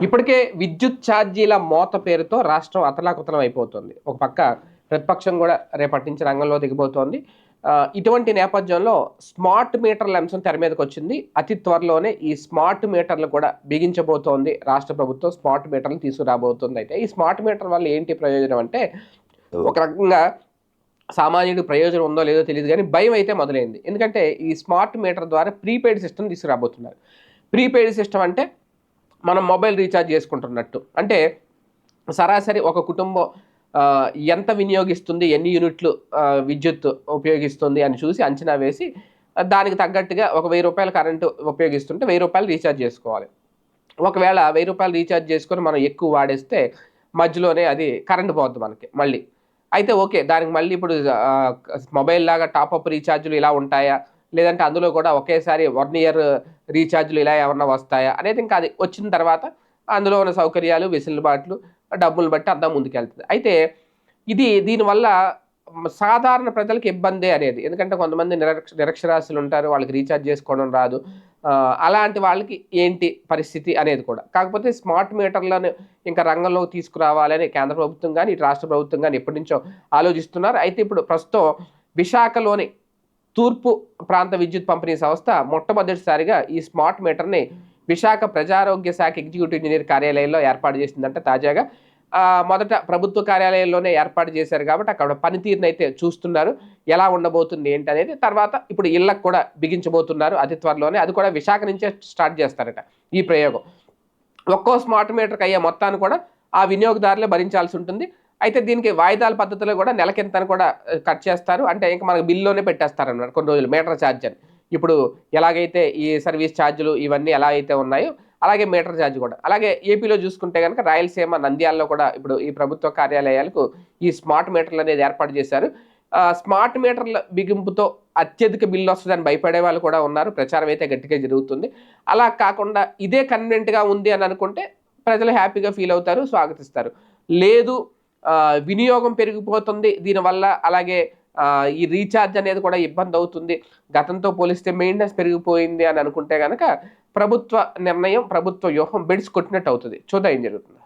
ఇప్పటికే విద్యుత్ ఛార్జీల మోత పేరుతో రాష్ట్రం అతలాకుతలం అయిపోతుంది. ఒక పక్క ప్రతిపక్షం కూడా రేపటి నుంచి రంగంలో దిగబోతోంది. ఇటువంటి నేపథ్యంలో స్మార్ట్ మీటర్ల అంశం తెర మీదకొచ్చింది. అతి త్వరలోనే ఈ స్మార్ట్ మీటర్లు కూడా బిగించబోతోంది రాష్ట్ర ప్రభుత్వం. స్మార్ట్ మీటర్లు తీసుకురాబోతుంది. అయితే ఈ స్మార్ట్ మీటర్ వల్ల ఏంటి ప్రయోజనం అంటే, ఒక రకంగా సామాన్యుడికి ప్రయోజనం ఉందో లేదో తెలియదు కానీ భయం అయితే మొదలైంది. ఎందుకంటే ఈ స్మార్ట్ మీటర్ ద్వారా ప్రీపెయిడ్ సిస్టమ్ తీసుకురాబోతున్నారు. ప్రీపెయిడ్ సిస్టమ్ అంటే మనం మొబైల్ రీఛార్జ్ చేసుకుంటున్నట్టు. అంటే సరాసరి ఒక కుటుంబం ఎంత వినియోగిస్తుంది, ఎన్ని యూనిట్లు విద్యుత్ ఉపయోగిస్తుంది అని చూసి అంచనా వేసి దానికి తగ్గట్టుగా ఒక ₹1000 కరెంటు ఉపయోగిస్తుంటే ₹1000 రీఛార్జ్ చేసుకోవాలి. ఒకవేళ ₹1000 రీఛార్జ్ చేసుకొని మనం ఎక్కువ వాడేస్తే మధ్యలోనే అది కరెంట్ పోద్ది మనకి మళ్ళీ. అయితే ఓకే. దానికి మళ్ళీ ఇప్పుడు మొబైల్ లాగా టాపప్ రీఛార్జ్‌లు ఇలా ఉంటాయా? లేదంటే అందులో కూడా ఒకేసారి 1 ఇయర్ రీఛార్జ్‌లు ఇలా ఏమన్నా వస్తాయా? అనేది ఇంకా అది వచ్చిన తర్వాత అందులో ఉన్న సౌకర్యాలు, వెసులుబాట్లు, డబ్బులను బట్టి అంతా ముందుకెళ్తది. అయితే దీనివల్ల సాధారణ ప్రజలకు ఇబ్బందే అనేది. ఎందుకంటే కొంతమంది నిరక్షరాస్యులుంటారు. వాళ్ళకి రీఛార్జ్ చేసుకోవడం రాదు. అలాంటి వాళ్ళకి ఏంటి పరిస్థితి అనేది కూడా. కాకపోతే స్మార్ట్ మీటర్లను ఇంకా రంగంలోకి తీసుకురావాలని కేంద్ర ప్రభుత్వం గాని, ఇటు రాష్ట్ర ప్రభుత్వం గాని ఎప్పటినుంచో ఆలోచిస్తున్నారు. అయితే ఇప్పుడు ప్రస్తుతం విశాఖలోని తూర్పు ప్రాంత విద్యుత్ పంపిణీ సంస్థ మొట్టమొదటిసారిగా ఈ స్మార్ట్ మీటర్‌ని విశాఖ ప్రజారోగ్య శాఖ ఎగ్జిక్యూటివ్ ఇంజినీర్ కార్యాలయంలో ఏర్పాటు చేసిందంట తాజాగా. మొదట ప్రభుత్వ కార్యాలయంలోనే ఏర్పాటు చేశారు కాబట్టి అక్కడ పనితీరునైతే చూస్తున్నారు. ఎలా ఉండబోతుంది ఏంటనేది. తర్వాత ఇప్పుడు ఇళ్ళకి కూడా బిగించబోతున్నారు అతి త్వరలోనే. అది కూడా విశాఖ నుంచే స్టార్ట్ చేస్తారట ఈ ప్రయోగం. ఒక్కో స్మార్ట్ మీటర్‌కి అయ్యే మొత్తాన్ని కూడా ఆ వినియోగదారులే భరించాల్సి ఉంటుంది. అయితే దీనికి వాయిదాల పద్ధతిలో కూడా నెలకింతని కూడా కట్ చేస్తారు. అంటే ఇంక మనకు బిల్లులోనే పెట్టేస్తారన్నమాట కొన్ని రోజులు మీటర్ ఛార్జ్ అని. ఇప్పుడు ఎలాగైతే ఈ సర్వీస్ ఛార్జులు ఇవన్నీ ఎలా అయితే ఉన్నాయో అలాగే మీటర్ ఛార్జ్ కూడా. అలాగే ఏపీలో చూసుకుంటే గనుక రాయలసీమ, నంద్యాలలో కూడా ఇప్పుడు ఈ ప్రభుత్వ కార్యాలయాలకు ఈ స్మార్ట్ మీటర్లు అనేది ఏర్పాటు చేశారు. స్మార్ట్ మీటర్ల బిగింపుతో అత్యధిక బిల్లు వస్తదని భయపడే వాళ్ళు కూడా ఉన్నారు. ప్రచారం అయితే గట్టిగా జరుగుతుంది. అలా కాకుండా ఇదే కన్వీనియంట్‌గా ఉంది అని అనుకుంటే ప్రజలు హ్యాపీగా ఫీల్ అవుతారు, స్వాగతిస్తారు. లేదు వినియోగం పెరిగిపోతుంది దీనివల్ల, అలాగే ఈ రీఛార్జ్ అనేది కూడా ఇబ్బందవుతుంది, గతంతో పోలిస్తే మెయింటెనెన్స్ పెరిగిపోయింది అని అనుకుంటే గనక ప్రభుత్వ నిర్ణయం, ప్రభుత్వ వ్యూహం బెడిసి కొట్టినట్టు అవుతది. చూద్దాం ఏం జరుగుతుందో.